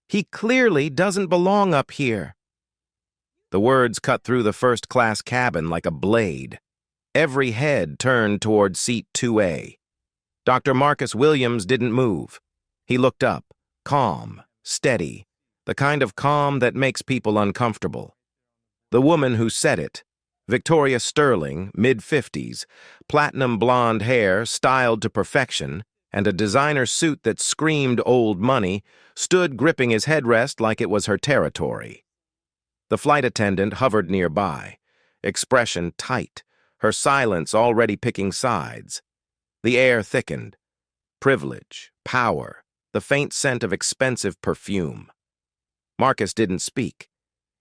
He clearly doesn't belong up here." The words cut through the first-class cabin like a blade. Every head turned toward seat 2A. Dr. Marcus Williams didn't move. He looked up, calm, steady, the kind of calm that makes people uncomfortable. The woman who said it, Victoria Sterling, mid-50s, platinum blonde hair styled to perfection, and a designer suit that screamed old money, stood gripping his headrest like it was her territory. The flight attendant hovered nearby, expression tight, her silence already picking sides. The air thickened. Privilege, power, the faint scent of expensive perfume. Marcus didn't speak.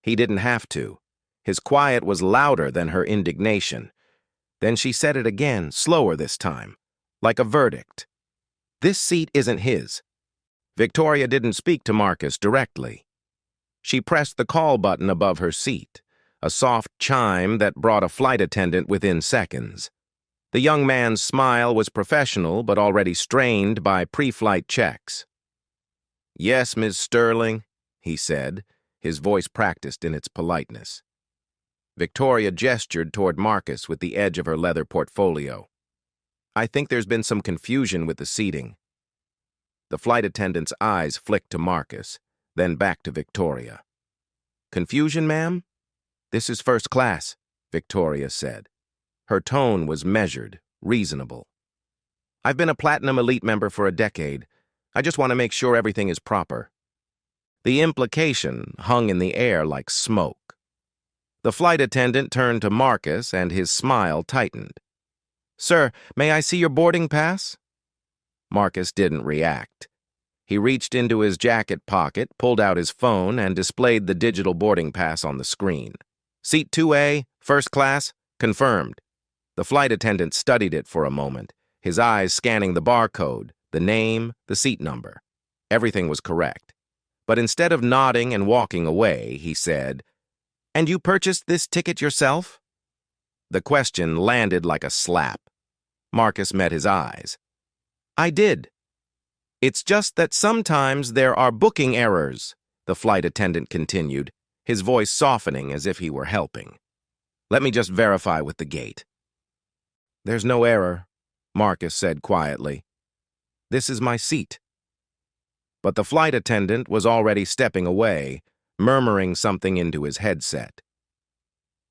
He didn't have to. His quiet was louder than her indignation. Then she said it again, slower this time, like a verdict. "This seat isn't his." Victoria didn't speak to Marcus directly. She pressed the call button above her seat, a soft chime that brought a flight attendant within seconds. The young man's smile was professional but already strained by pre-flight checks. "Yes, Ms. Sterling," he said, his voice practiced in its politeness. Victoria gestured toward Marcus with the edge of her leather portfolio. "I think there's been some confusion with the seating." The flight attendant's eyes flicked to Marcus, then back to Victoria. "Confusion, ma'am? This is first class," Victoria said. Her tone was measured, reasonable. "I've been a Platinum Elite member for a decade. I just want to make sure everything is proper." The implication hung in the air like smoke. The flight attendant turned to Marcus, and his smile tightened. "Sir, may I see your boarding pass?" Marcus didn't react. He reached into his jacket pocket, pulled out his phone, and displayed the digital boarding pass on the screen. "Seat 2A, first class, confirmed." The flight attendant studied it for a moment, his eyes scanning the barcode, the name, the seat number. Everything was correct. But instead of nodding and walking away, he said, "And you purchased this ticket yourself?" The question landed like a slap. Marcus met his eyes. "I did." "It's just that sometimes there are booking errors," the flight attendant continued, his voice softening as if he were helping. "Let me just verify with the gate." "There's no error," Marcus said quietly. "This is my seat." But the flight attendant was already stepping away, murmuring something into his headset.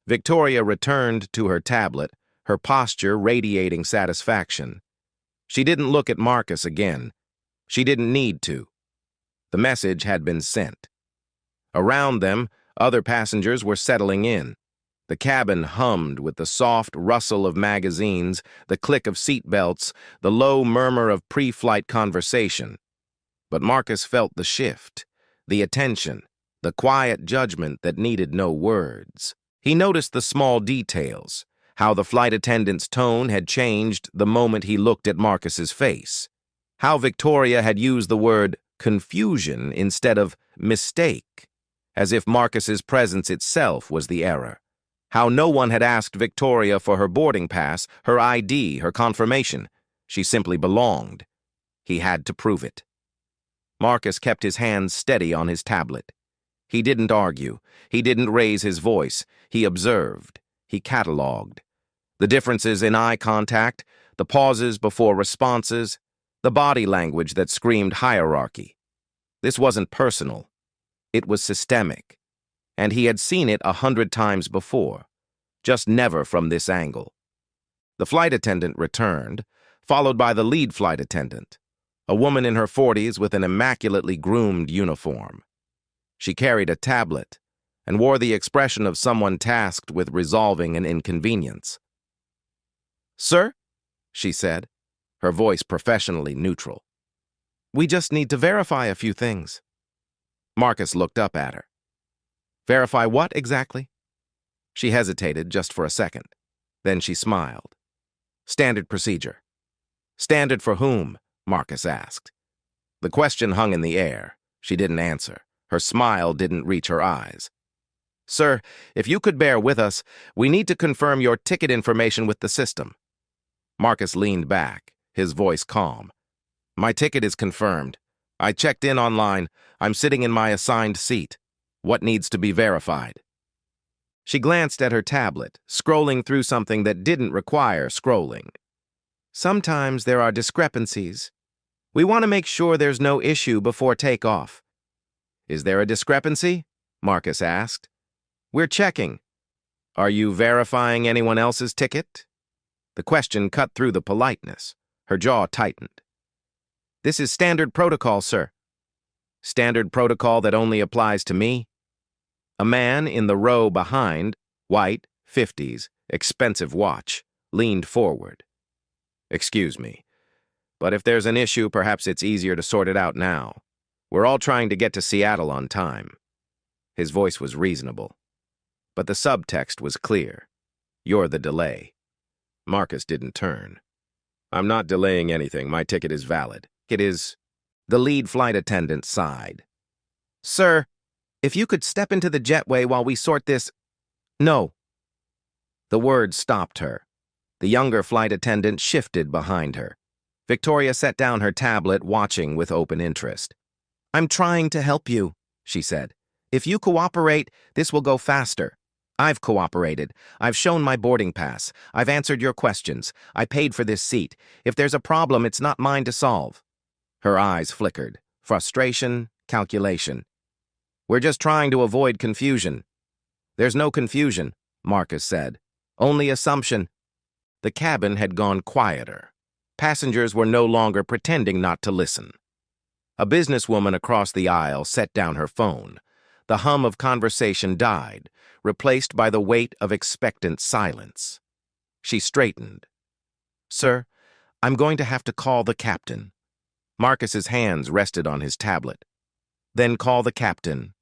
Victoria returned to her tablet, her posture radiating satisfaction. She didn't look at Marcus again. She didn't need to. The message had been sent. Around them, other passengers were settling in. The cabin hummed with the soft rustle of magazines, the click of seat belts, the low murmur of pre-flight conversation. But Marcus felt the shift, the attention, the quiet judgment that needed no words. He noticed the small details, how the flight attendant's tone had changed the moment he looked at Marcus's face, how Victoria had used the word confusion instead of mistake, as if Marcus's presence itself was the error, how no one had asked Victoria for her boarding pass, her ID, her confirmation. She simply belonged. He had to prove it. Marcus kept his hands steady on his tablet. He didn't argue. He didn't raise his voice. He observed. He catalogued. The differences in eye contact, the pauses before responses, the body language that screamed hierarchy. This wasn't personal. It was systemic. And he had seen it 100 times before, just never from this angle. The flight attendant returned, followed by the lead flight attendant, a woman in her 40s with an immaculately groomed uniform. She carried a tablet and wore the expression of someone tasked with resolving an inconvenience. "Sir," she said, her voice professionally neutral. "We just need to verify a few things." Marcus looked up at her. "Verify what exactly?" She hesitated just for a second. Then she smiled. "Standard procedure." "Standard for whom?" Marcus asked. The question hung in the air. She didn't answer. Her smile didn't reach her eyes. "Sir, if you could bear with us, we need to confirm your ticket information with the system." Marcus leaned back, his voice calm. "My ticket is confirmed. I checked in online. I'm sitting in my assigned seat. What needs to be verified? She glanced at her tablet, scrolling through something that didn't require scrolling. Sometimes there are discrepancies. We want to make sure there's no issue before takeoff. Is there a discrepancy? Marcus asked. We're checking. Are you verifying anyone else's ticket? The question cut through the politeness. Her jaw tightened. This is standard protocol, sir. Standard protocol that only applies to me? A man in the row behind, white, 50s, expensive watch, leaned forward. Excuse me, but if there's an issue, perhaps it's easier to sort it out now. We're all trying to get to Seattle on time. His voice was reasonable, but the subtext was clear. You're the delay. Marcus didn't turn. I'm not delaying anything. My ticket is valid. It is. The lead flight attendant sighed. Sir, if you could step into the jetway while we sort this... No. The words stopped her. The younger flight attendant shifted behind her. Victoria set down her tablet, watching with open interest. I'm trying to help you, she said. If you cooperate, this will go faster. I've cooperated. I've shown my boarding pass. I've answered your questions. I paid for this seat. If there's a problem, it's not mine to solve. Her eyes flickered. Frustration, calculation. We're just trying to avoid confusion. There's no confusion, Marcus said. Only assumption. The cabin had gone quieter. Passengers were no longer pretending not to listen. A businesswoman across the aisle set down her phone. The hum of conversation died, replaced by the weight of expectant silence. She straightened. Sir, I'm going to have to call the captain. Marcus's hands rested on his tablet. Then call the captain.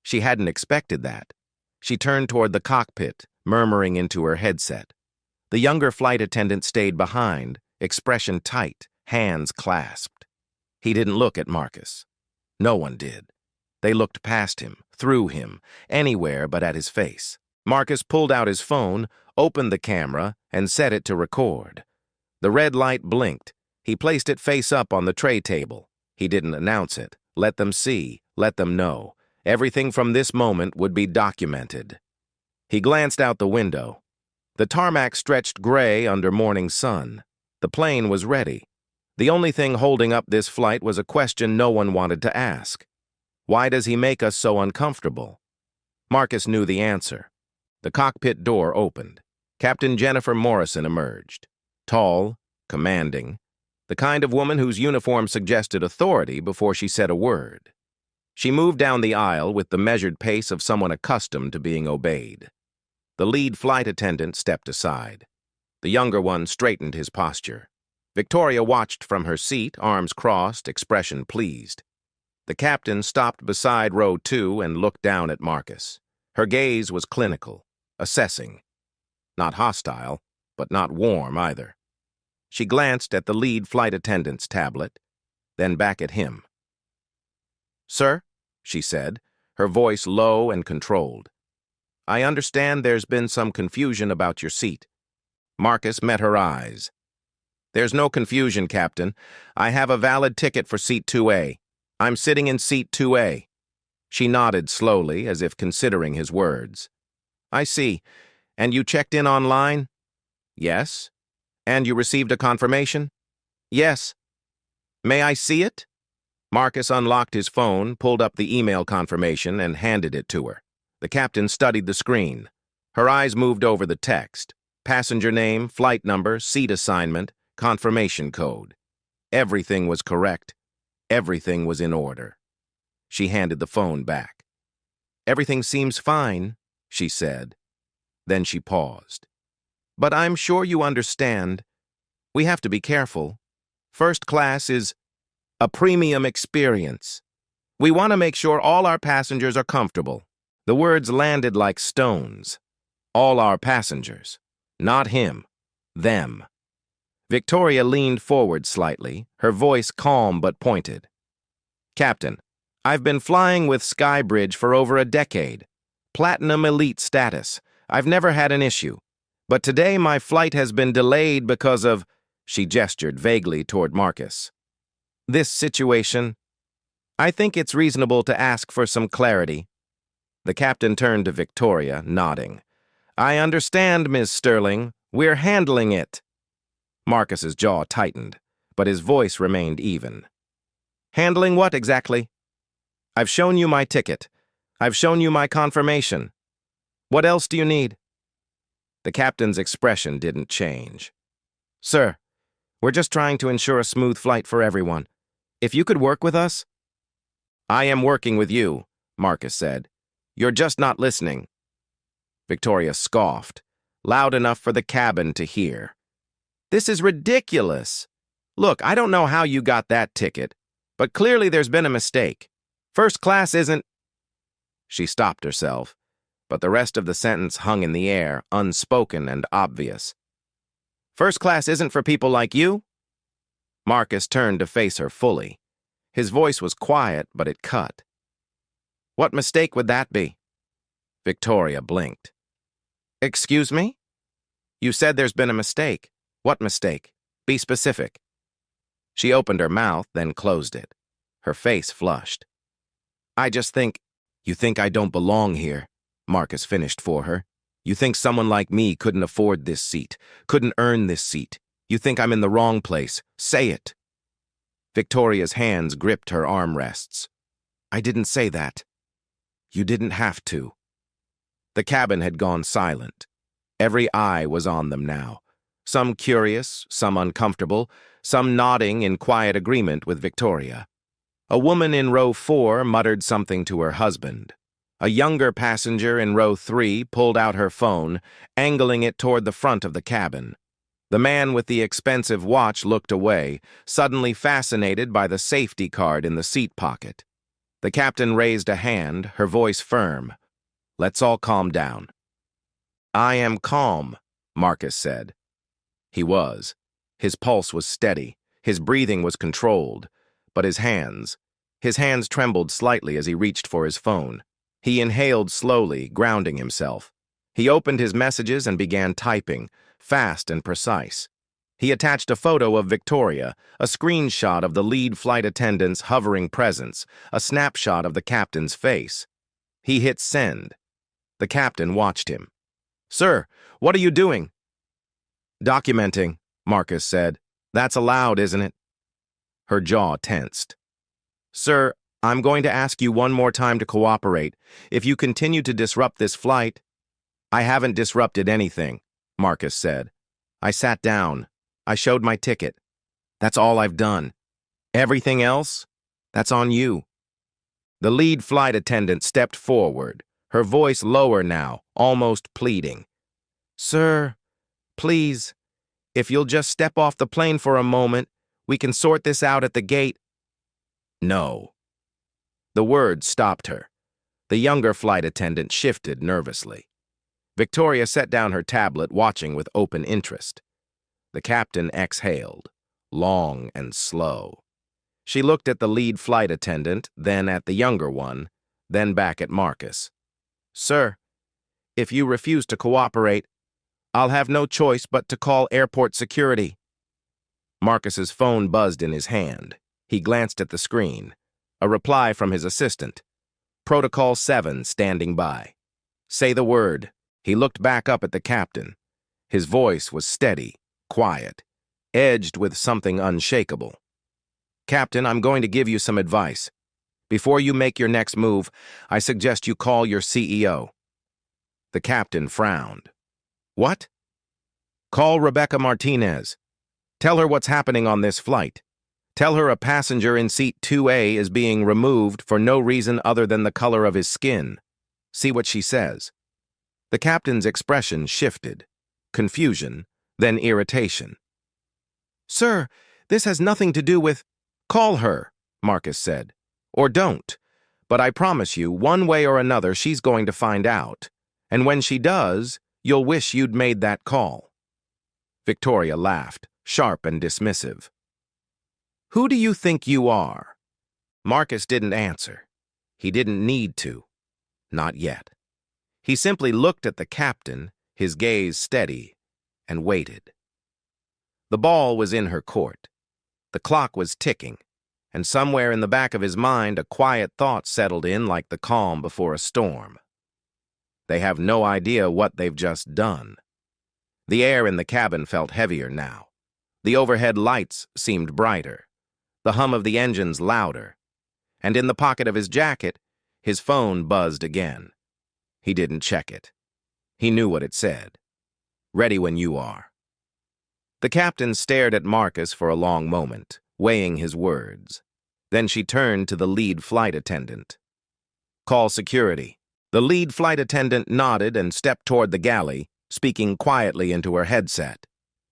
She hadn't expected that. She turned toward the cockpit, murmuring into her headset. The younger flight attendant stayed behind, expression tight, hands clasped. He didn't look at Marcus. No one did. They looked past him, through him, anywhere but at his face. Marcus pulled out his phone, opened the camera, and set it to record. The red light blinked. He placed it face up on the tray table. He didn't announce it. Let them see, let them know. Everything from this moment would be documented. He glanced out the window. The tarmac stretched gray under morning sun. The plane was ready. The only thing holding up this flight was a question no one wanted to ask. Why does he make us so uncomfortable? Marcus knew the answer. The cockpit door opened. Captain Jennifer Morrison emerged. Tall, commanding, the kind of woman whose uniform suggested authority before she said a word. She moved down the aisle with the measured pace of someone accustomed to being obeyed. The lead flight attendant stepped aside. The younger one straightened his posture. Victoria watched from her seat, arms crossed, expression pleased. The captain stopped beside row 2 and looked down at Marcus. Her gaze was clinical, assessing. Not hostile, but not warm either. She glanced at the lead flight attendant's tablet, then back at him. Sir, she said, her voice low and controlled. I understand there's been some confusion about your seat. Marcus met her eyes. There's no confusion, Captain. I have a valid ticket for seat 2A. I'm sitting in seat 2A. She nodded slowly, as if considering his words. I see. And you checked in online? Yes. And you received a confirmation? Yes. May I see it? Marcus unlocked his phone, pulled up the email confirmation, and handed it to her. The captain studied the screen. Her eyes moved over the text. Passenger name, flight number, seat assignment, confirmation code. Everything was correct. Everything was in order. She handed the phone back. Everything seems fine, she said. Then she paused. But I'm sure you understand. We have to be careful. First class is a premium experience. We want to make sure all our passengers are comfortable. The words landed like stones. All our passengers. Not him. Them. Victoria leaned forward slightly, her voice calm but pointed. Captain, I've been flying with Skybridge for over a decade. Platinum elite status. I've never had an issue. But today my flight has been delayed because of... She gestured vaguely toward Marcus. This situation, I think it's reasonable to ask for some clarity. The captain turned to Victoria, nodding. I understand, Ms. Sterling. We're handling it. Marcus's jaw tightened, but his voice remained even. Handling what exactly? I've shown you my ticket. I've shown you my confirmation. What else do you need? The captain's expression didn't change. Sir, we're just trying to ensure a smooth flight for everyone. If you could work with us? I am working with you, Marcus said. You're just not listening. Victoria scoffed, loud enough for the cabin to hear. This is ridiculous. Look, I don't know how you got that ticket, but clearly there's been a mistake. First class isn't... She stopped herself, but the rest of the sentence hung in the air, unspoken and obvious. First class isn't for people like you? Marcus turned to face her fully. His voice was quiet, but it cut. What mistake would that be? Victoria blinked. Excuse me? You said there's been a mistake. What mistake? Be specific. She opened her mouth, then closed it. Her face flushed. I just think... You think I don't belong here, Marcus finished for her. You think someone like me couldn't afford this seat, couldn't earn this seat. You think I'm in the wrong place. Say it. Victoria's hands gripped her armrests. I didn't say that. You didn't have to. The cabin had gone silent. Every eye was on them now. Some curious, some uncomfortable, some nodding in quiet agreement with Victoria. A woman in row 4 muttered something to her husband. A younger passenger in row 3 pulled out her phone, angling it toward the front of the cabin. The man with the expensive watch looked away, suddenly fascinated by the safety card in the seat pocket. The captain raised a hand, her voice firm. Let's all calm down. I am calm, Marcus said. He was. His pulse was steady, his breathing was controlled, but his hands trembled slightly as he reached for his phone. He inhaled slowly, grounding himself. He opened his messages and began typing, fast and precise. He attached a photo of Victoria, a screenshot of the lead flight attendant's hovering presence, a snapshot of the captain's face. He hit send. The captain watched him. Sir, what are you doing? Documenting, Marcus said. That's allowed, isn't it? Her jaw tensed. Sir, I'm going to ask you one more time to cooperate. If you continue to disrupt this flight... I haven't disrupted anything, Marcus said. I sat down. I showed my ticket. That's all I've done. Everything else? That's on you. The lead flight attendant stepped forward, her voice lower now, almost pleading. Sir, please, if you'll just step off the plane for a moment, we can sort this out at the gate. No. The words stopped her. The younger flight attendant shifted nervously. Victoria set down her tablet, watching with open interest. The captain exhaled, long and slow. She looked at the lead flight attendant, then at the younger one, then back at Marcus. Sir, if you refuse to cooperate, I'll have no choice but to call airport security. Marcus's phone buzzed in his hand. He glanced at the screen. A reply from his assistant. Protocol 7 standing by. Say the word. He looked back up at the captain. His voice was steady, quiet, edged with something unshakable. Captain, I'm going to give you some advice. Before you make your next move, I suggest you call your CEO. The captain frowned. What? Call Rebecca Martinez. Tell her what's happening on this flight. Tell her a passenger in seat 2A is being removed for no reason other than the color of his skin. See what she says. The captain's expression shifted. Confusion, then irritation. Sir, this has nothing to do with... Call her, Marcus said. Or don't. But I promise you, one way or another, she's going to find out. And when she does, you'll wish you'd made that call. Victoria laughed, sharp and dismissive. Who do you think you are? Marcus didn't answer. He didn't need to. Not yet. He simply looked at the captain, his gaze steady, and waited. The ball was in her court. The clock was ticking, and somewhere in the back of his mind a quiet thought settled in like the calm before a storm. They have no idea what they've just done. The air in the cabin felt heavier now. The overhead lights seemed brighter, the hum of the engines louder, and in the pocket of his jacket, his phone buzzed again. He didn't check it. He knew what it said. Ready when you are. The captain stared at Marcus for a long moment, weighing his words. Then she turned to the lead flight attendant. Call security. The lead flight attendant nodded and stepped toward the galley, speaking quietly into her headset.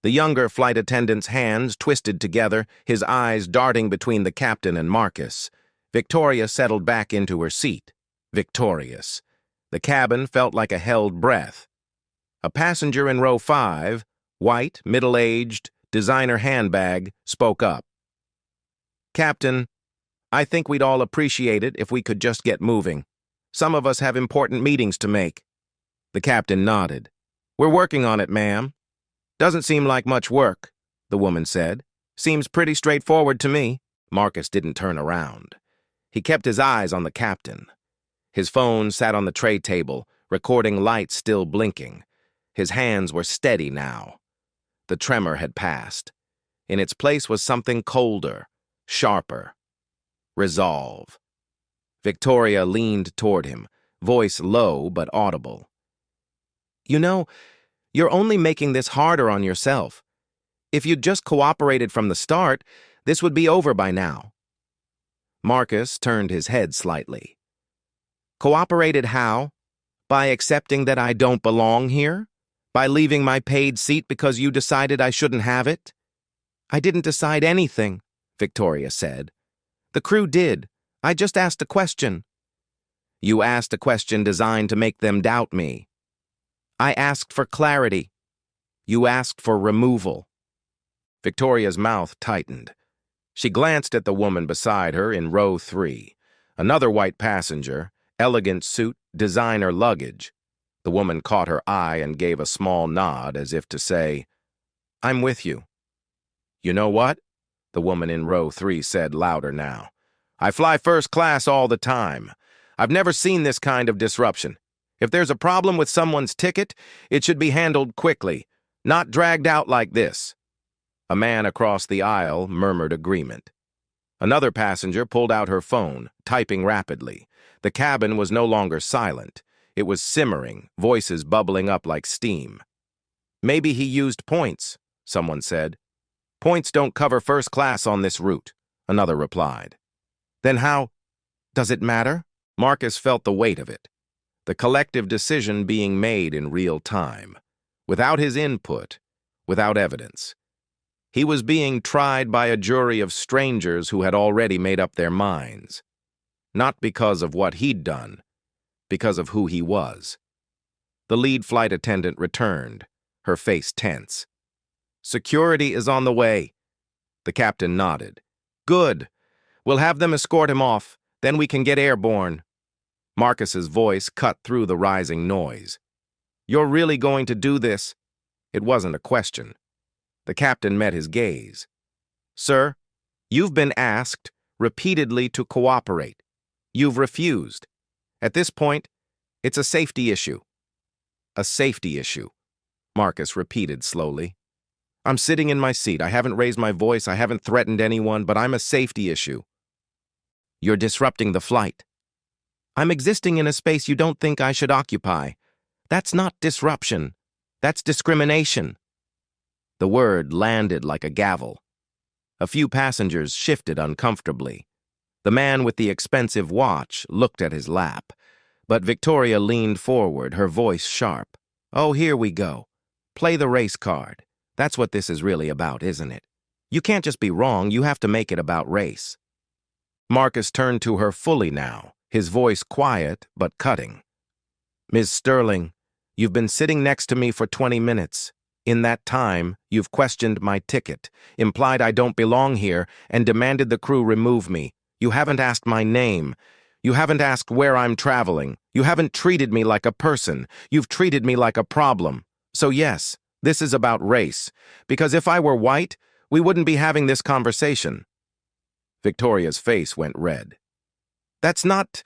The younger flight attendant's hands twisted together, his eyes darting between the captain and Marcus. Victoria settled back into her seat, victorious. The cabin felt like a held breath. A passenger in row 5, white, middle-aged, designer handbag, spoke up. Captain, I think we'd all appreciate it if we could just get moving. Some of us have important meetings to make. The captain nodded. We're working on it, ma'am. Doesn't seem like much work, the woman said. Seems pretty straightforward to me. Marcus didn't turn around. He kept his eyes on the captain. His phone sat on the tray table, recording lights still blinking. His hands were steady now. The tremor had passed. In its place was something colder, sharper. Resolve. Victoria leaned toward him, voice low but audible. You know, you're only making this harder on yourself. If you'd just cooperated from the start, this would be over by now. Marcus turned his head slightly. Cooperated how? By accepting that I don't belong here? By leaving my paid seat because you decided I shouldn't have it? I didn't decide anything, Victoria said. The crew did. I just asked a question. You asked a question designed to make them doubt me. I asked for clarity. You asked for removal. Victoria's mouth tightened. She glanced at the woman beside her in row 3, another white passenger, elegant suit, designer luggage. The woman caught her eye and gave a small nod as if to say, I'm with you. You know what? The woman in row 3 said louder now. I fly first class all the time. I've never seen this kind of disruption. If there's a problem with someone's ticket, it should be handled quickly, not dragged out like this. A man across the aisle murmured agreement. Another passenger pulled out her phone, typing rapidly. The cabin was no longer silent. It was simmering, voices bubbling up like steam. Maybe he used points, someone said. Points don't cover first class on this route, another replied. Then how? Does it matter? Marcus felt the weight of it. The collective decision being made in real time, without his input, without evidence. He was being tried by a jury of strangers who had already made up their minds. Not because of what he'd done, because of who he was. The lead flight attendant returned, her face tense. Security is on the way. The captain nodded. Good. We'll have them escort him off, then we can get airborne. Marcus's voice cut through the rising noise. You're really going to do this? It wasn't a question. The captain met his gaze. Sir, you've been asked repeatedly to cooperate. You've refused. At this point, it's a safety issue. A safety issue, Marcus repeated slowly. I'm sitting in my seat. I haven't raised my voice. I haven't threatened anyone, but I'm a safety issue. You're disrupting the flight. I'm existing in a space you don't think I should occupy. That's not disruption. That's discrimination. The word landed like a gavel. A few passengers shifted uncomfortably. The man with the expensive watch looked at his lap, but Victoria leaned forward, her voice sharp. Oh, here we go. Play the race card. That's what this is really about, isn't it? You can't just be wrong, you have to make it about race. Marcus turned to her fully now, his voice quiet but cutting. Ms. Sterling, you've been sitting next to me for 20 minutes. In that time, you've questioned my ticket, implied I don't belong here, and demanded the crew remove me. You haven't asked my name. You haven't asked where I'm traveling. You haven't treated me like a person. You've treated me like a problem. So yes, this is about race, because if I were white, we wouldn't be having this conversation. Victoria's face went red. That's not...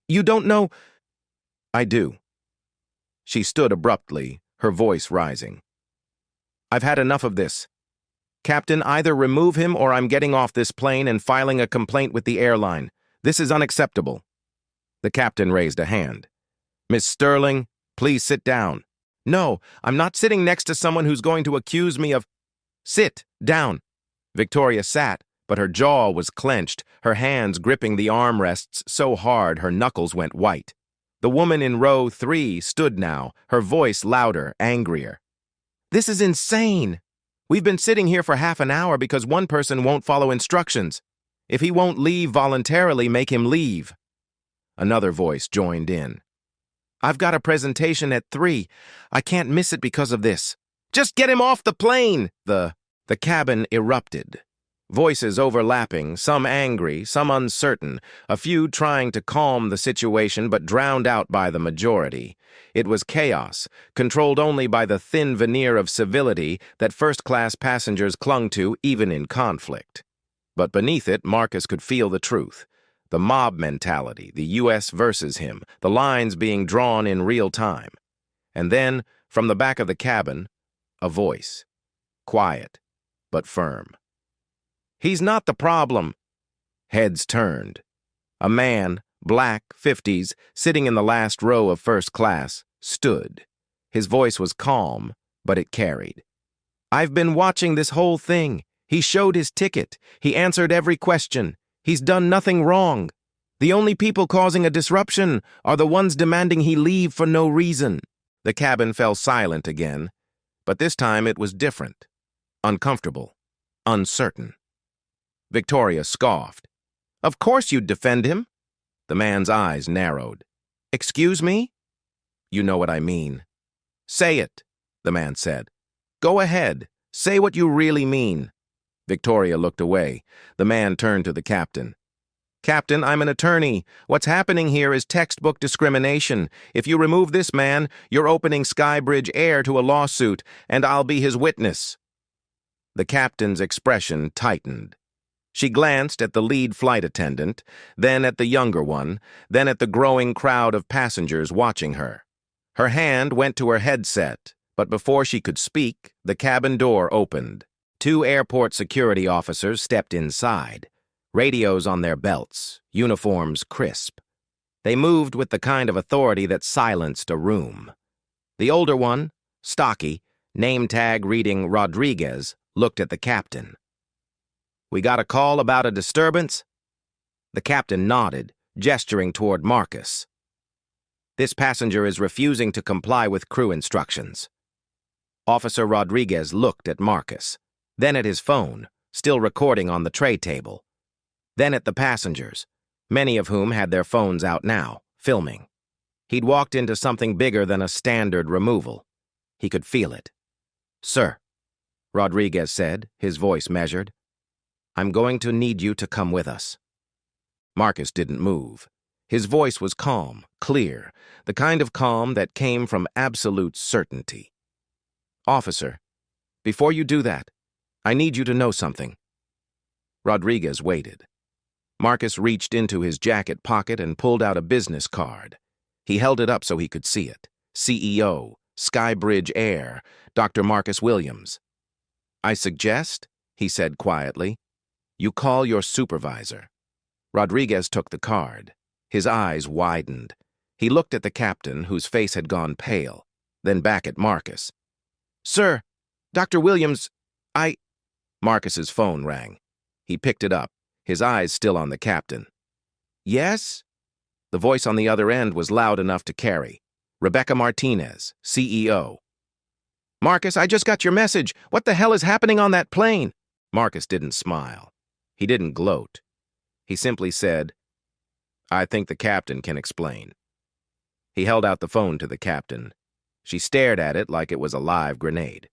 You don't know... I do. She stood abruptly, her voice rising. I've had enough of this. Captain, either remove him or I'm getting off this plane and filing a complaint with the airline. This is unacceptable. The captain raised a hand. Miss Sterling, please sit down. No, I'm not sitting next to someone who's going to accuse me of... Sit down. Victoria sat, but her jaw was clenched, her hands gripping the armrests so hard her knuckles went white. The woman in row 3 stood now, her voice louder, angrier. This is insane. We've been sitting here for half an hour because one person won't follow instructions. If he won't leave voluntarily, make him leave. Another voice joined in. I've got a presentation at 3. I can't miss it because of this. Just get him off the plane! The cabin erupted. Voices overlapping, some angry, some uncertain, a few trying to calm the situation but drowned out by the majority. It was chaos, controlled only by the thin veneer of civility that first-class passengers clung to even in conflict. But beneath it, Marcus could feel the truth. The mob mentality, the U.S. versus him, the lines being drawn in real time. And then, from the back of the cabin, a voice. Quiet, but firm. He's not the problem. Heads turned. A man, black, 50s, sitting in the last row of first class, stood. His voice was calm, but it carried. I've been watching this whole thing. He showed his ticket. He answered every question. He's done nothing wrong. The only people causing a disruption are the ones demanding he leave for no reason. The cabin fell silent again, but this time it was different. Uncomfortable. Uncertain. Victoria scoffed. Of course you'd defend him. The man's eyes narrowed. Excuse me? You know what I mean. Say it, the man said. Go ahead. Say what you really mean. Victoria looked away. The man turned to the captain. Captain, I'm an attorney. What's happening here is textbook discrimination. If you remove this man, you're opening Skybridge Air to a lawsuit, and I'll be his witness. The captain's expression tightened. She glanced at the lead flight attendant, then at the younger one, then at the growing crowd of passengers watching her. Her hand went to her headset, but before she could speak, the cabin door opened. 2 airport security officers stepped inside, radios on their belts, uniforms crisp. They moved with the kind of authority that silenced a room. The older one, stocky, name tag reading Rodriguez, looked at the captain. We got a call about a disturbance? The captain nodded, gesturing toward Marcus. This passenger is refusing to comply with crew instructions. Officer Rodriguez looked at Marcus, then at his phone, still recording on the tray table, then at the passengers, many of whom had their phones out now, filming. He'd walked into something bigger than a standard removal. He could feel it. Sir, Rodriguez said, his voice measured, I'm going to need you to come with us. Marcus didn't move. His voice was calm, clear, the kind of calm that came from absolute certainty. Officer, before you do that, I need you to know something. Rodriguez waited. Marcus reached into his jacket pocket and pulled out a business card. He held it up so he could see it. CEO, Skybridge Air, Dr. Marcus Williams. I suggest, he said quietly, you call your supervisor. Rodriguez took the card. His eyes widened. He looked at the captain, whose face had gone pale, then back at Marcus. Sir, Dr. Williams, Marcus's phone rang. He picked it up, his eyes still on the captain. Yes? The voice on the other end was loud enough to carry. Rebecca Martinez, CEO. Marcus, I just got your message. What the hell is happening on that plane? Marcus didn't smile. He didn't gloat. He simply said, I think the captain can explain. He held out the phone to the captain. She stared at it like it was a live grenade.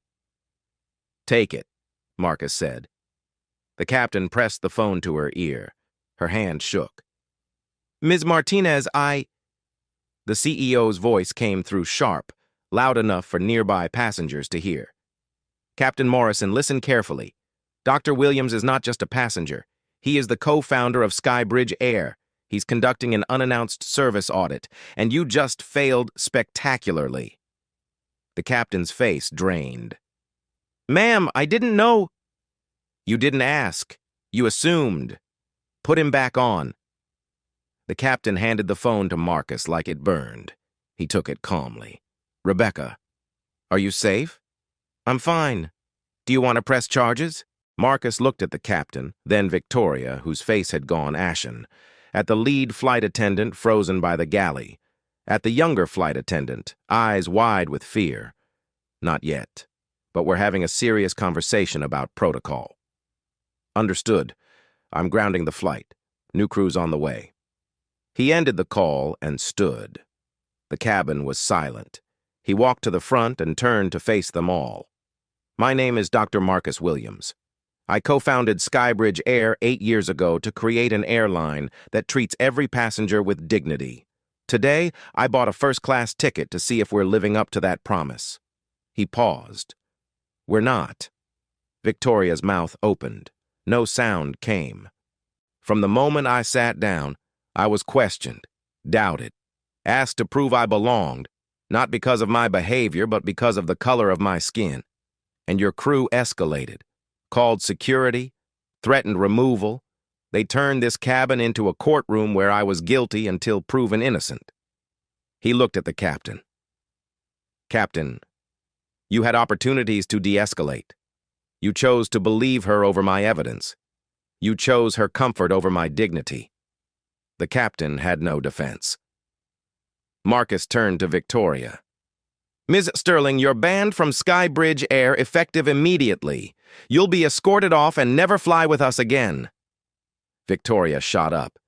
Take it, Marcus said. The captain pressed the phone to her ear. Her hand shook. Ms. Martinez, The CEO's voice came through sharp, loud enough for nearby passengers to hear. Captain Morrison, listen carefully. Dr. Williams is not just a passenger. He is the co-founder of Skybridge Air. He's conducting an unannounced service audit, and you just failed spectacularly." The captain's face drained. "Ma'am, I didn't know." "You didn't ask. You assumed. Put him back on." The captain handed the phone to Marcus like it burned. He took it calmly. "Rebecca, are you safe?" "I'm fine. Do you want to press charges?" Marcus looked at the captain, then Victoria, whose face had gone ashen, at the lead flight attendant frozen by the galley, at the younger flight attendant, eyes wide with fear. "Not yet, but we're having a serious conversation about protocol." "Understood. I'm grounding the flight. New crew's on the way." He ended the call and stood. The cabin was silent. He walked to the front and turned to face them all. "My name is Dr. Marcus Williams. I co-founded Skybridge Air 8 years ago to create an airline that treats every passenger with dignity. Today, I bought a first-class ticket to see if we're living up to that promise." He paused. "We're not." Victoria's mouth opened. No sound came. "From the moment I sat down, I was questioned, doubted, asked to prove I belonged, not because of my behavior, but because of the color of my skin. And your crew escalated, called security, threatened removal. They turned this cabin into a courtroom where I was guilty until proven innocent." He looked at the captain. "Captain, you had opportunities to de-escalate. You chose to believe her over my evidence. You chose her comfort over my dignity." The captain had no defense. Marcus turned to Victoria. "Ms. Sterling, you're banned from Skybridge Air effective immediately. You'll be escorted off and never fly with us again." Victoria shot up.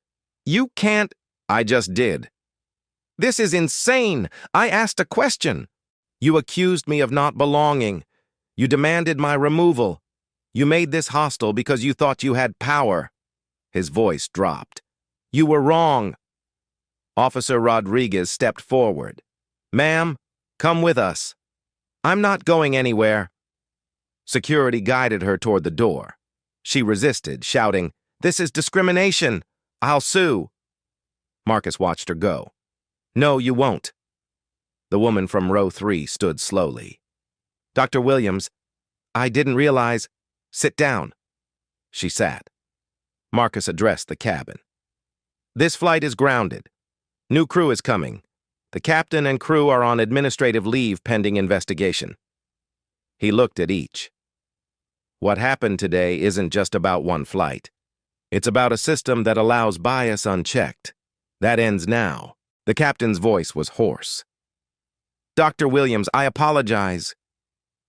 "You can't—" "I just did." "This is insane. I asked a question. You accused me of not belonging. You demanded my removal. You made this hostile because you thought you had power." His voice dropped. "You were wrong." Officer Rodriguez stepped forward. "Ma'am, come with us." "I'm not going anywhere." Security guided her toward the door. She resisted, shouting, "This is discrimination. I'll sue." Marcus watched her go. "No, you won't." The woman from row 3 stood slowly. "Dr. Williams, I didn't realize—" "Sit down." She sat. Marcus addressed the cabin. "This flight is grounded. New crew is coming. The captain and crew are on administrative leave pending investigation." He looked at each. "What happened today isn't just about one flight. It's about a system that allows bias unchecked. That ends now." The captain's voice was hoarse. "Dr. Williams, I apologize.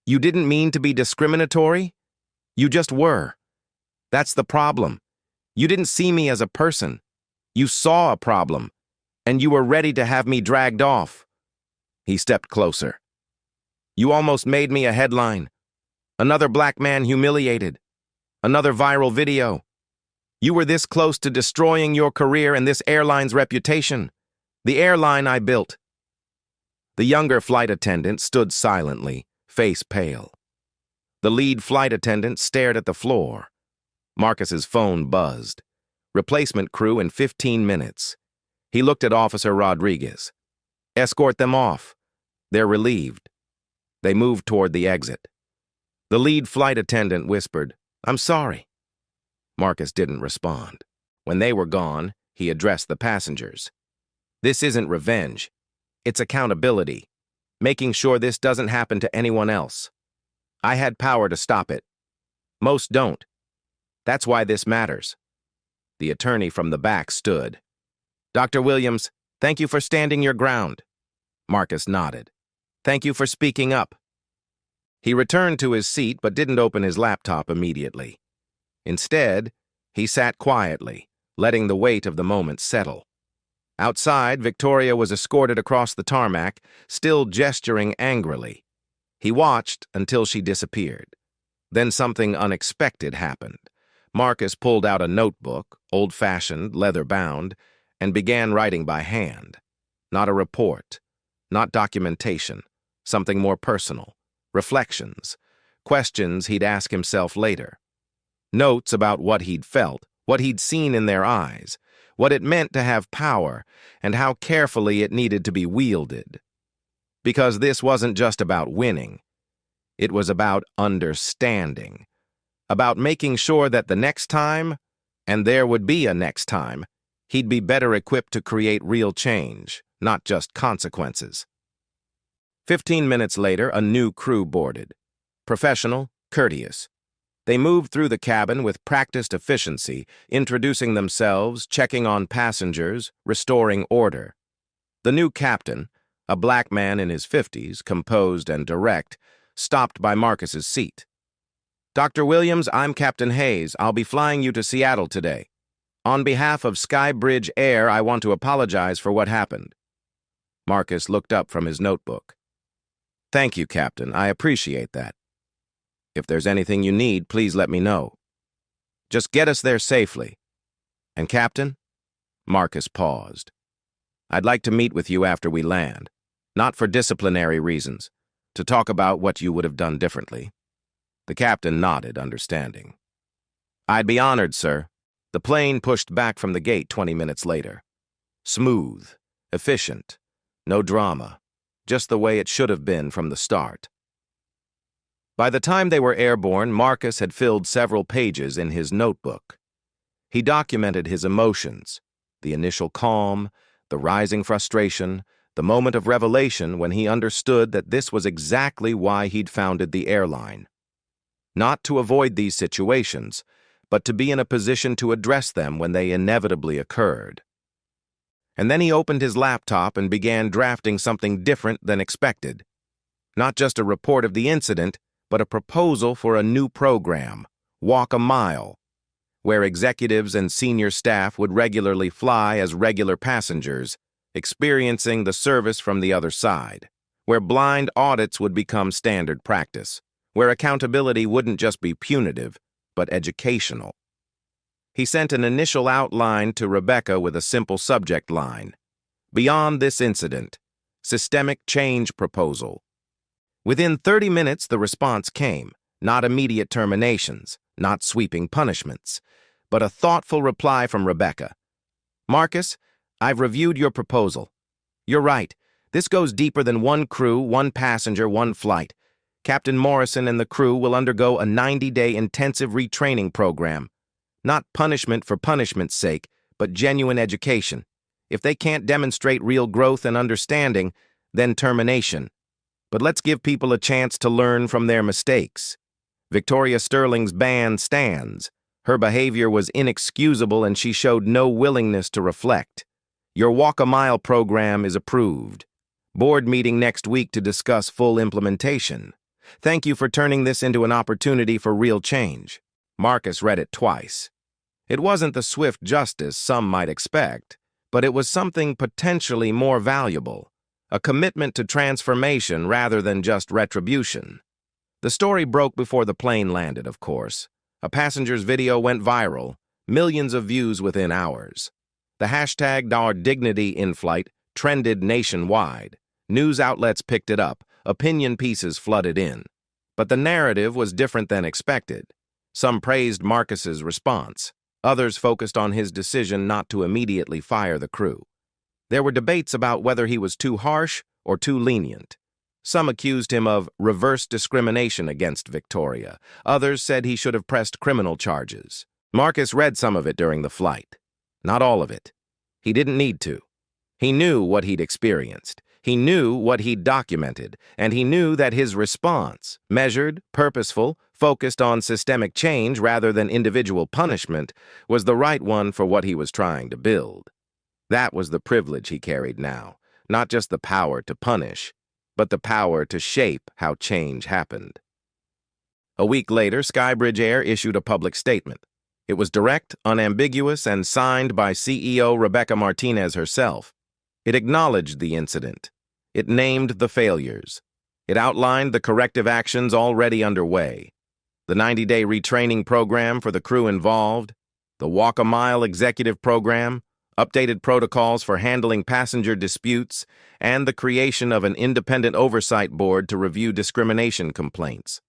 You didn't mean to be discriminatory. You just were. That's the problem. You didn't see me as a person. You saw a problem, and you were ready to have me dragged off." He stepped closer. "You almost made me a headline. Another black man humiliated. Another viral video. You were this close to destroying your career and this airline's reputation. The airline I built." The younger flight attendant stood silently, face pale. The lead flight attendant stared at the floor. Marcus's phone buzzed. Replacement crew in 15 minutes. He looked at Officer Rodriguez. "Escort them off." They're relieved. They moved toward the exit. The lead flight attendant whispered, "I'm sorry." Marcus didn't respond. When they were gone, he addressed the passengers. "This isn't revenge. It's accountability, making sure this doesn't happen to anyone else. I had power to stop it. Most don't. That's why this matters." The attorney from the back stood. "Dr. Williams, thank you for standing your ground." Marcus nodded. "Thank you for speaking up." He returned to his seat but didn't open his laptop immediately. Instead, he sat quietly, letting the weight of the moment settle. Outside, Victoria was escorted across the tarmac, still gesturing angrily. He watched until she disappeared. Then something unexpected happened. Marcus pulled out a notebook, old-fashioned, leather-bound, and began writing by hand. Not a report, not documentation, something more personal. Reflections, questions he'd ask himself later. Notes about what he'd felt, what he'd seen in their eyes, what it meant to have power, and how carefully it needed to be wielded. Because this wasn't just about winning. It was about understanding, about making sure that the next time, and there would be a next time, he'd be better equipped to create real change, not just consequences. 15 minutes later, a new crew boarded. Professional, courteous. They moved through the cabin with practiced efficiency, introducing themselves, checking on passengers, restoring order. The new captain, a black man in his 50s, composed and direct, stopped by Marcus's seat. "Dr. Williams, I'm Captain Hayes. I'll be flying you to Seattle today. On behalf of Skybridge Air, I want to apologize for what happened." Marcus looked up from his notebook. "Thank you, Captain. I appreciate that. If there's anything you need, please let me know. Just get us there safely. And Captain?" Marcus paused. "I'd like to meet with you after we land, not for disciplinary reasons, to talk about what you would have done differently." The captain nodded, understanding. "I'd be honored, sir." The plane pushed back from the gate 20 minutes later. Smooth, efficient, no drama, just the way it should have been from the start. By the time they were airborne, Marcus had filled several pages in his notebook. He documented his emotions, the initial calm, the rising frustration, the moment of revelation when he understood that this was exactly why he'd founded the airline. Not to avoid these situations, but to be in a position to address them when they inevitably occurred. And then he opened his laptop and began drafting something different than expected. Not just a report of the incident, but a proposal for a new program, Walk a Mile, where executives and senior staff would regularly fly as regular passengers, experiencing the service from the other side, where blind audits would become standard practice, where accountability wouldn't just be punitive, but educational. He sent an initial outline to Rebecca with a simple subject line: "Beyond this incident, systemic change proposal." Within 30 minutes, the response came, not immediate terminations, not sweeping punishments, but a thoughtful reply from Rebecca. "Marcus, I've reviewed your proposal. You're right. This goes deeper than one crew, one passenger, one flight. Captain Morrison and the crew will undergo a 90-day intensive retraining program. Not punishment for punishment's sake, but genuine education. If they can't demonstrate real growth and understanding, then termination. But let's give people a chance to learn from their mistakes. Victoria Sterling's ban stands. Her behavior was inexcusable and she showed no willingness to reflect. Your Walk a Mile program is approved. Board meeting next week to discuss full implementation. Thank you for turning this into an opportunity for real change." Marcus read it twice. It wasn't the swift justice some might expect, but it was something potentially more valuable, a commitment to transformation rather than just retribution. The story broke before the plane landed, of course. A passenger's video went viral, millions of views within hours. The hashtag #OurDignityInFlight trended nationwide. News outlets picked it up, opinion pieces flooded in. But the narrative was different than expected. Some praised Marcus's response. Others focused on his decision not to immediately fire the crew. There were debates about whether he was too harsh or too lenient. Some accused him of reverse discrimination against Victoria. Others said he should have pressed criminal charges. Marcus read some of it during the flight. Not all of it. He didn't need to. He knew what he'd experienced. He knew what he'd documented, and he knew that his response, measured, purposeful, focused on systemic change rather than individual punishment, was the right one for what he was trying to build. That was the privilege he carried now, not just the power to punish, but the power to shape how change happened. A week later, Skybridge Air issued a public statement. It was direct, unambiguous, and signed by CEO Rebecca Martinez herself. It acknowledged the incident. It named the failures. It outlined the corrective actions already underway. The 90-day retraining program for the crew involved, the Walk a Mile executive program, updated protocols for handling passenger disputes, and the creation of an independent oversight board to review discrimination complaints.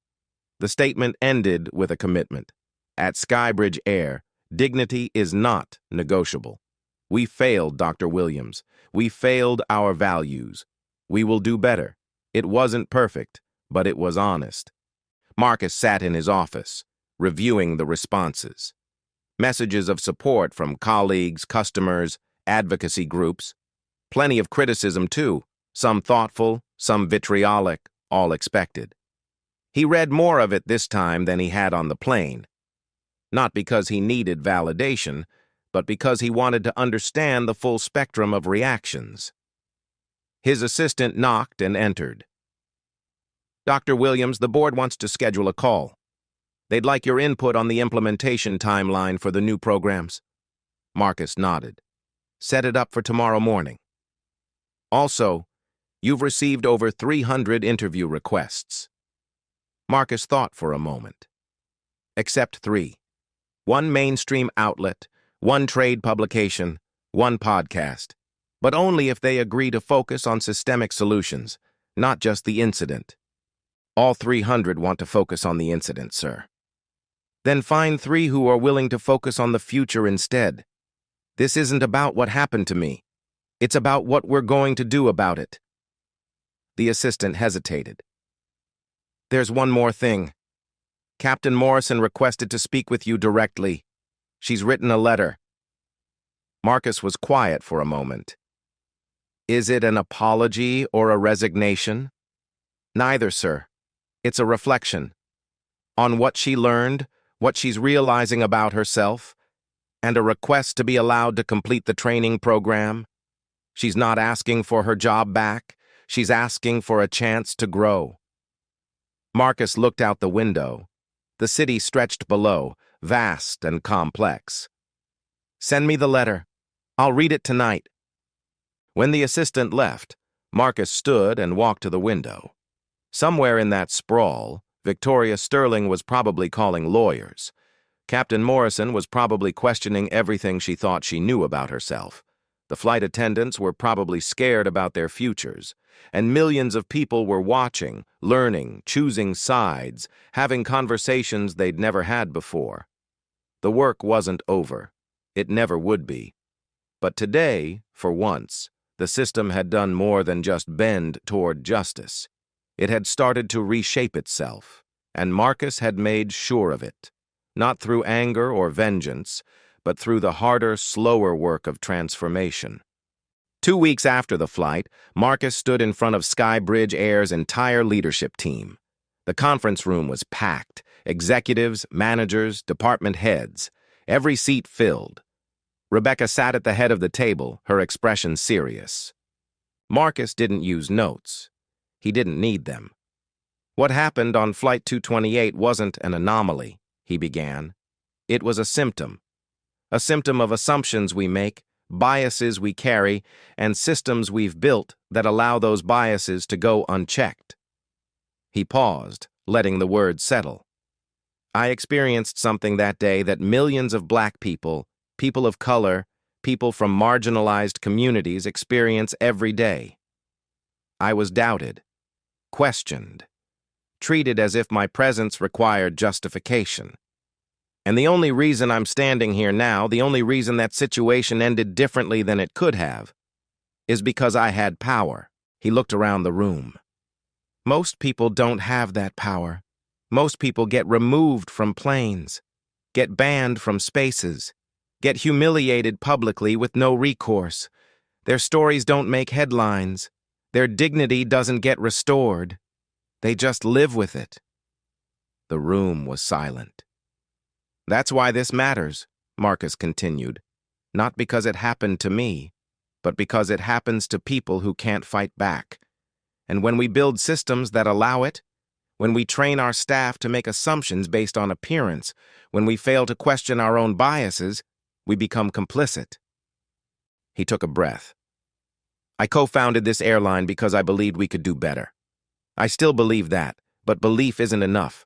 The statement ended with a commitment. At Skybridge Air, Dignity is not negotiable. We failed, Dr. Williams. We failed our values. We will do better. It wasn't perfect, but it was honest. Marcus sat in his office, reviewing the responses. Messages of support from colleagues, customers, advocacy groups. Plenty of criticism, too, some thoughtful, some vitriolic, all expected. He read more of it this time than he had on the plane. Not because he needed validation, but because he wanted to understand the full spectrum of reactions. His assistant knocked and entered. Dr. Williams, the board wants to schedule a call. They'd like your input on the implementation timeline for the new programs. Marcus nodded. Set it up for tomorrow morning. Also, you've received over 300 interview requests. Marcus thought for a moment. Except 3. 1 mainstream outlet, 1 trade publication, 1 podcast. But only if they agree to focus on systemic solutions, not just the incident. All 300 want to focus on the incident, sir. Then find 3 who are willing to focus on the future instead. This isn't about what happened to me. It's about what we're going to do about it. The assistant hesitated. There's one more thing. Captain Morrison requested to speak with you directly. She's written a letter. Marcus was quiet for a moment. Is it an apology or a resignation? Neither, sir. It's a reflection on what she learned, what she's realizing about herself, and a request to be allowed to complete the training program. She's not asking for her job back. She's asking for a chance to grow. Marcus looked out the window. The city stretched below, vast and complex. Send me the letter. I'll read it tonight. When the assistant left, Marcus stood and walked to the window. Somewhere in that sprawl, Victoria Sterling was probably calling lawyers. Captain Morrison was probably questioning everything she thought she knew about herself. The flight attendants were probably scared about their futures. And millions of people were watching, learning, choosing sides, having conversations they'd never had before. The work wasn't over. It never would be. But today, for once, the system had done more than just bend toward justice. It had started to reshape itself, and Marcus had made sure of it, not through anger or vengeance, but through the harder, slower work of transformation. 2 weeks after the flight, Marcus stood in front of Skybridge Air's entire leadership team. The conference room was packed, executives, managers, department heads, every seat filled. Rebecca sat at the head of the table, her expression serious. Marcus didn't use notes. He didn't need them. What happened on Flight 228 wasn't an anomaly, he began. It was a symptom of assumptions we make, biases we carry, and systems we've built that allow those biases to go unchecked. He paused, letting the words settle. I experienced something that day that millions of black people, people of color, people from marginalized communities experience every day. I was doubted, questioned, treated as if my presence required justification. And the only reason I'm standing here now, the only reason that situation ended differently than it could have, is because I had power. He looked around the room. Most people don't have that power. Most people get removed from planes, get banned from spaces, get humiliated publicly with no recourse. Their stories don't make headlines. Their dignity doesn't get restored. They just live with it. The room was silent. That's why this matters, Marcus continued. Not because it happened to me, but because it happens to people who can't fight back. And when we build systems that allow it, when we train our staff to make assumptions based on appearance, when we fail to question our own biases, we become complicit. He took a breath. I co-founded this airline because I believed we could do better. I still believe that, but belief isn't enough.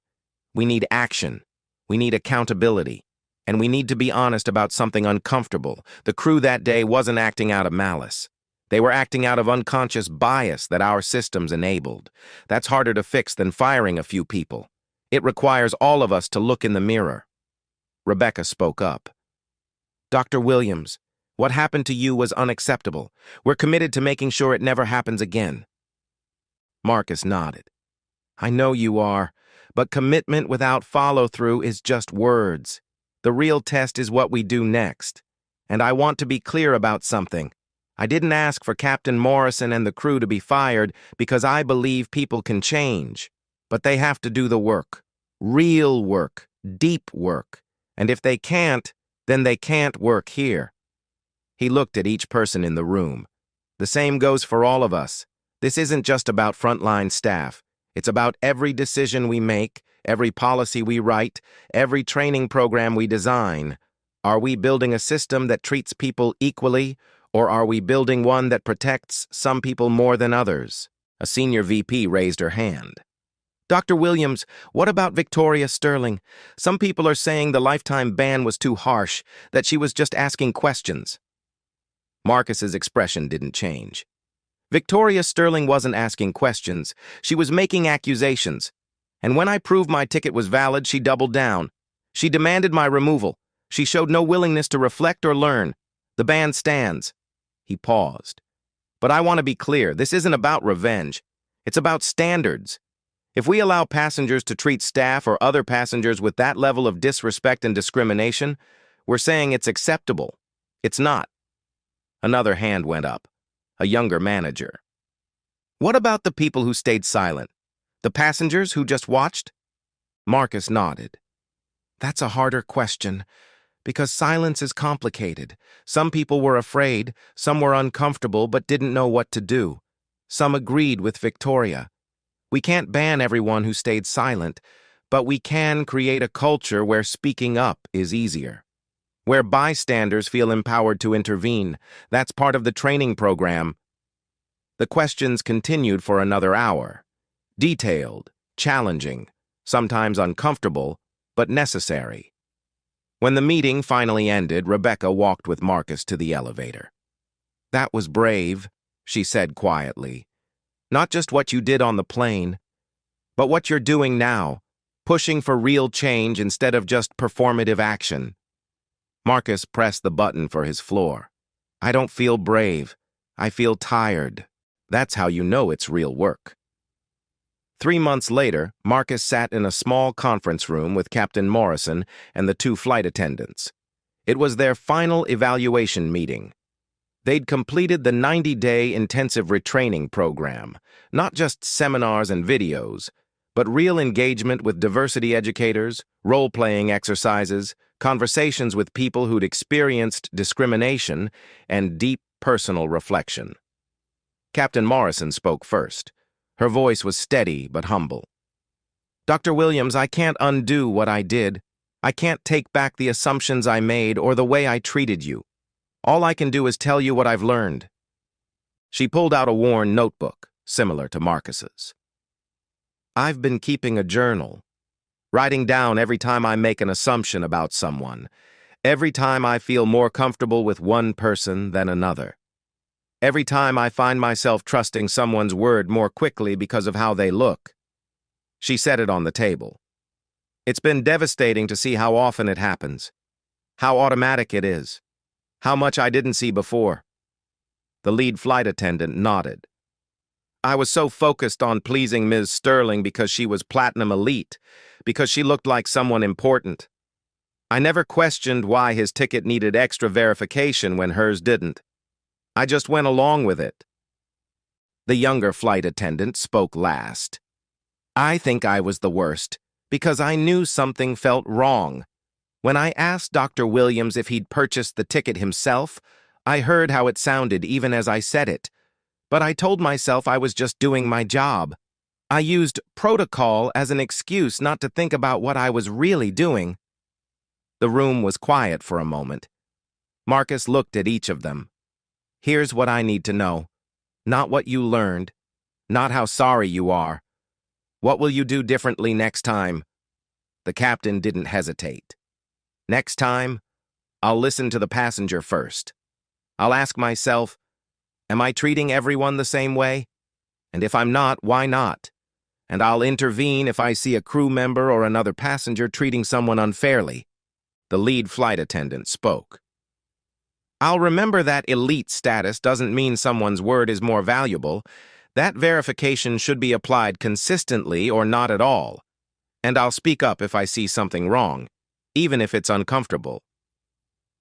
We need action. We need accountability. And we need to be honest about something uncomfortable. The crew that day wasn't acting out of malice. They were acting out of unconscious bias that our systems enabled. That's harder to fix than firing a few people. It requires all of us to look in the mirror. Rebecca spoke up. Dr. Williams, what happened to you was unacceptable. We're committed to making sure it never happens again. Marcus nodded. I know you are, but commitment without follow-through is just words. The real test is what we do next. And I want to be clear about something. I didn't ask for Captain Morrison and the crew to be fired because I believe people can change. But they have to do the work. Real work. Deep work. And if they can't, then they can't work here. He looked at each person in the room. The same goes for all of us. This isn't just about frontline staff. It's about every decision we make, every policy we write, every training program we design. Are we building a system that treats people equally, or are we building one that protects some people more than others? A senior VP raised her hand. Dr. Williams, what about Victoria Sterling? Some people are saying the lifetime ban was too harsh, that she was just asking questions. Marcus's expression didn't change. Victoria Sterling wasn't asking questions. She was making accusations. And when I proved my ticket was valid, she doubled down. She demanded my removal. She showed no willingness to reflect or learn. The ban stands. He paused. But I want to be clear, this isn't about revenge. It's about standards. If we allow passengers to treat staff or other passengers with that level of disrespect and discrimination, we're saying it's acceptable. It's not. Another hand went up. A younger manager. What about the people who stayed silent? The passengers who just watched? Marcus nodded. That's a harder question, because silence is complicated. Some people were afraid, some were uncomfortable but didn't know what to do. Some agreed with Victoria. We can't ban everyone who stayed silent, but we can create a culture where speaking up is easier. Where bystanders feel empowered to intervene. That's part of the training program. The questions continued for another hour. Detailed, challenging, sometimes uncomfortable, but necessary. When the meeting finally ended, Rebecca walked with Marcus to the elevator. That was brave, she said quietly. Not just what you did on the plane, but what you're doing now, pushing for real change instead of just performative action. Marcus pressed the button for his floor. I don't feel brave. I feel tired. That's how you know it's real work. 3 months later, Marcus sat in a small conference room with Captain Morrison and the 2 flight attendants. It was their final evaluation meeting. They'd completed the 90-day intensive retraining program, not just seminars and videos, but real engagement with diversity educators, role-playing exercises, conversations with people who'd experienced discrimination, and deep personal reflection. Captain Morrison spoke first. Her voice was steady but humble. Dr. Williams, I can't undo what I did. I can't take back the assumptions I made or the way I treated you. All I can do is tell you what I've learned. She pulled out a worn notebook, similar to Marcus's. I've been keeping a journal, writing down every time I make an assumption about someone, every time I feel more comfortable with one person than another, every time I find myself trusting someone's word more quickly because of how they look. She set it on the table. It's been devastating to see how often it happens, how automatic it is, how much I didn't see before. The lead flight attendant nodded. I was so focused on pleasing Ms. Sterling because she was platinum elite, because she looked like someone important. I never questioned why his ticket needed extra verification when hers didn't. I just went along with it. The younger flight attendant spoke last. I think I was the worst, because I knew something felt wrong. When I asked Dr. Williams if he'd purchased the ticket himself, I heard how it sounded even as I said it. But I told myself I was just doing my job. I used protocol as an excuse not to think about what I was really doing. The room was quiet for a moment. Marcus looked at each of them. Here's what I need to know. Not what you learned. Not how sorry you are. What will you do differently next time? The captain didn't hesitate. Next time, I'll listen to the passenger first. I'll ask myself, am I treating everyone the same way? And if I'm not, why not? And I'll intervene if I see a crew member or another passenger treating someone unfairly. The lead flight attendant spoke. I'll remember that elite status doesn't mean someone's word is more valuable. That verification should be applied consistently or not at all. And I'll speak up if I see something wrong, even if it's uncomfortable.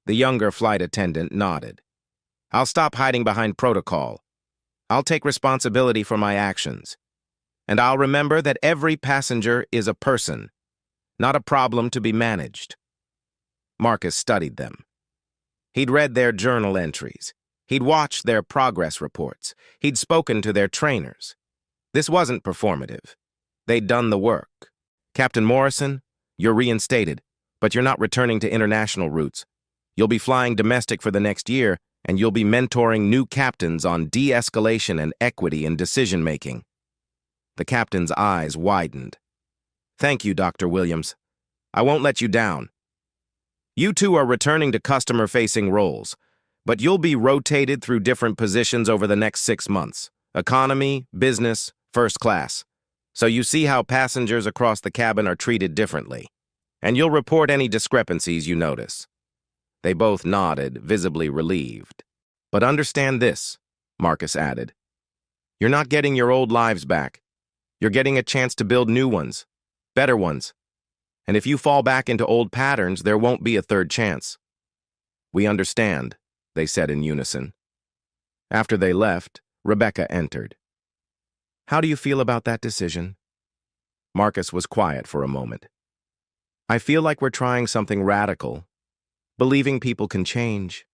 The younger flight attendant nodded. I'll stop hiding behind protocol. I'll take responsibility for my actions. And I'll remember that every passenger is a person, not a problem to be managed. Marcus studied them. He'd read their journal entries. He'd watched their progress reports. He'd spoken to their trainers. This wasn't performative. They'd done the work. Captain Morrison, you're reinstated, but you're not returning to international routes. You'll be flying domestic for the next year, and you'll be mentoring new captains on de-escalation and equity in decision-making. The captain's eyes widened. Thank you, Dr. Williams. I won't let you down. You two are returning to customer-facing roles, but you'll be rotated through different positions over the next 6 months. Economy, business, first class. So you see how passengers across the cabin are treated differently. And you'll report any discrepancies you notice. They both nodded, visibly relieved. But understand this, Marcus added. You're not getting your old lives back. You're getting a chance to build new ones, better ones. And if you fall back into old patterns, there won't be a third chance. We understand, they said in unison. After they left, Rebecca entered. How do you feel about that decision? Marcus was quiet for a moment. I feel like we're trying something radical, believing people can change.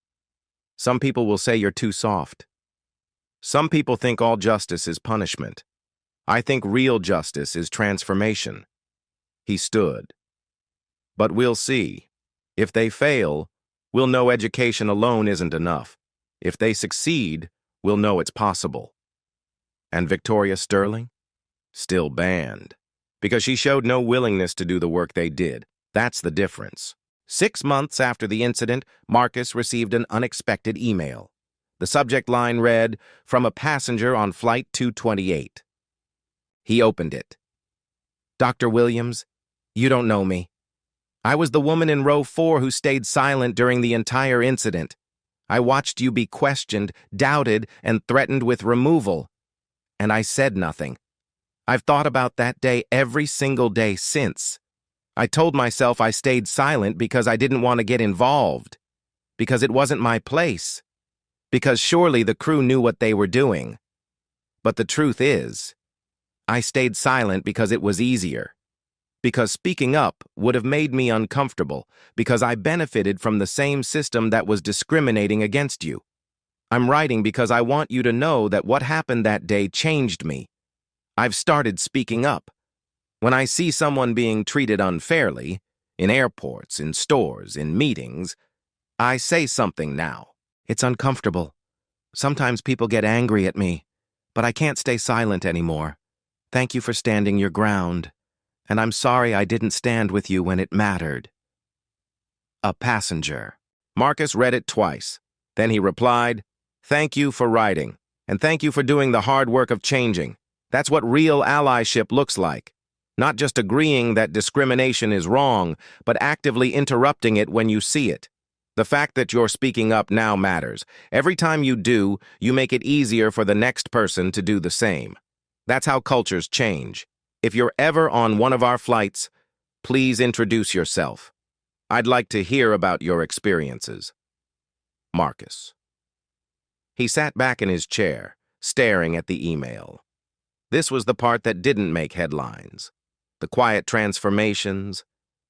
Some people will say you're too soft. Some people think all justice is punishment. I think real justice is transformation. He stood. But we'll see. If they fail, we'll know education alone isn't enough. If they succeed, we'll know it's possible. And Victoria Sterling? Still banned. Because she showed no willingness to do the work they did. That's the difference. 6 months after the incident, Marcus received an unexpected email. The subject line read, "From a passenger on Flight 228. He opened it. Dr. Williams, you don't know me. I was the woman in row 4 who stayed silent during the entire incident. I watched you be questioned, doubted, and threatened with removal. And I said nothing. I've thought about that day every single day since. I told myself I stayed silent because I didn't want to get involved. Because it wasn't my place. Because surely the crew knew what they were doing. But the truth is, I stayed silent because it was easier. Because speaking up would have made me uncomfortable, because I benefited from the same system that was discriminating against you. I'm writing because I want you to know that what happened that day changed me. I've started speaking up. When I see someone being treated unfairly, in airports, in stores, in meetings, I say something now. It's uncomfortable. Sometimes people get angry at me, but I can't stay silent anymore. Thank you for standing your ground. And I'm sorry I didn't stand with you when it mattered. A passenger. Marcus read it twice. Then he replied, Thank you for writing, and thank you for doing the hard work of changing. That's what real allyship looks like. Not just agreeing that discrimination is wrong, but actively interrupting it when you see it. The fact that you're speaking up now matters. Every time you do, you make it easier for the next person to do the same. That's how cultures change. If you're ever on one of our flights, please introduce yourself. I'd like to hear about your experiences. Marcus. He sat back in his chair, staring at the email. This was the part that didn't make headlines. The quiet transformations,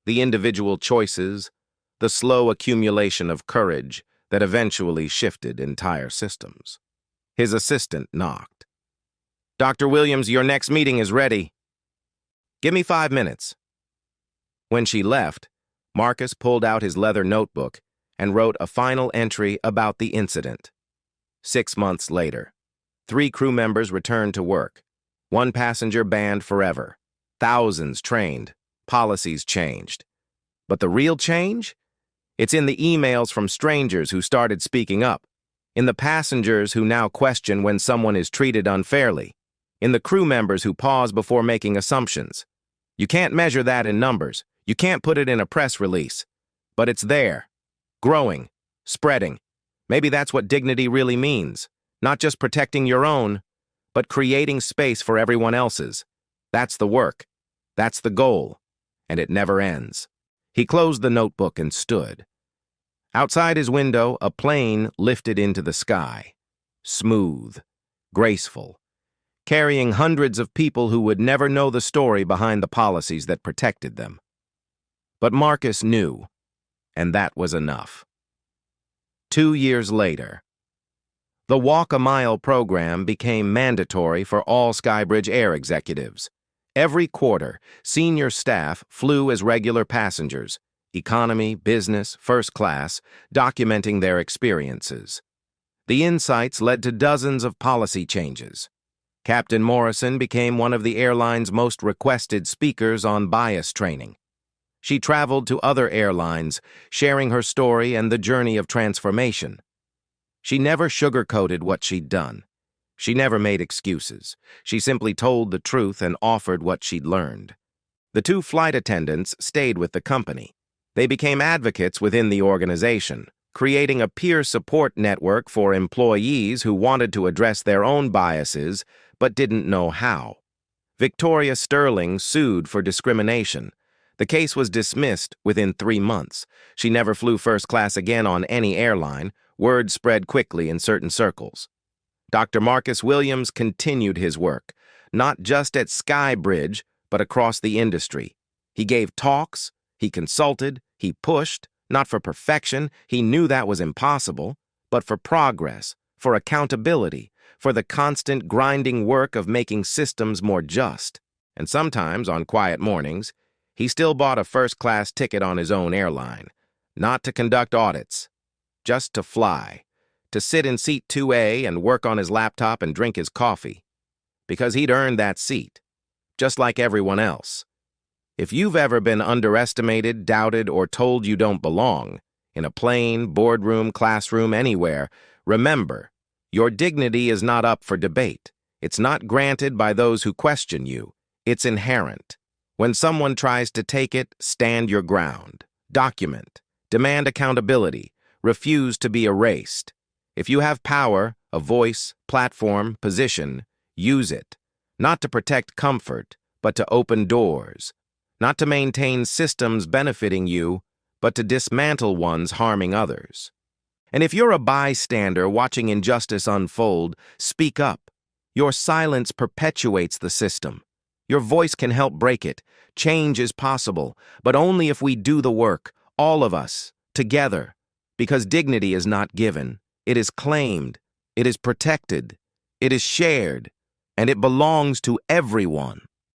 the individual choices, the slow accumulation of courage that eventually shifted entire systems. His assistant knocked. Dr. Williams, your next meeting is ready. Give me 5 minutes. When she left, Marcus pulled out his leather notebook and wrote a final entry about the incident. 6 months later, 3 crew members returned to work. 1 passenger banned forever. Thousands trained. Policies changed. But the real change? It's in the emails from strangers who started speaking up. In the passengers who now question when someone is treated unfairly. In the crew members who pause before making assumptions. You can't measure that in numbers. You can't put it in a press release. But it's there. Growing. Spreading. Maybe that's what dignity really means. Not just protecting your own, but creating space for everyone else's. That's the work. That's the goal. And it never ends. He closed the notebook and stood. Outside his window, a plane lifted into the sky. Smooth, graceful, carrying hundreds of people who would never know the story behind the policies that protected them. But Marcus knew, and that was enough. 2 years later, the Walk a Mile program became mandatory for all Skybridge Air executives. Every quarter, senior staff flew as regular passengers, economy, business, first class, documenting their experiences. The insights led to dozens of policy changes. Captain Morrison became one of the airline's most requested speakers on bias training. She traveled to other airlines, sharing her story and the journey of transformation. She never sugarcoated what she'd done. She never made excuses. She simply told the truth and offered what she'd learned. The 2 flight attendants stayed with the company. They became advocates within the organization, creating a peer support network for employees who wanted to address their own biases but didn't know how. Victoria Sterling sued for discrimination. The case was dismissed within 3 months. She never flew first class again on any airline. Word spread quickly in certain circles. Dr. Marcus Williams continued his work, not just at Skybridge, but across the industry. He gave talks, he consulted, he pushed, not for perfection, he knew that was impossible, but for progress, for accountability, for the constant grinding work of making systems more just. And sometimes, on quiet mornings, he still bought a first-class ticket on his own airline, not to conduct audits, just to fly, to sit in seat 2A and work on his laptop and drink his coffee, because he'd earned that seat, just like everyone else. If you've ever been underestimated, doubted, or told you don't belong, in a plane, boardroom, classroom, anywhere, remember, your dignity is not up for debate. It's not granted by those who question you. It's inherent. When someone tries to take it, stand your ground. Document. Demand accountability. Refuse to be erased. If you have power, a voice, platform, position, use it. Not to protect comfort, but to open doors. Not to maintain systems benefiting you, but to dismantle ones harming others. And if you're a bystander watching injustice unfold, speak up. Your silence perpetuates the system. Your voice can help break it. Change is possible, but only if we do the work, all of us, together. Because dignity is not given. It is claimed. It is protected. It is shared. And it belongs to everyone.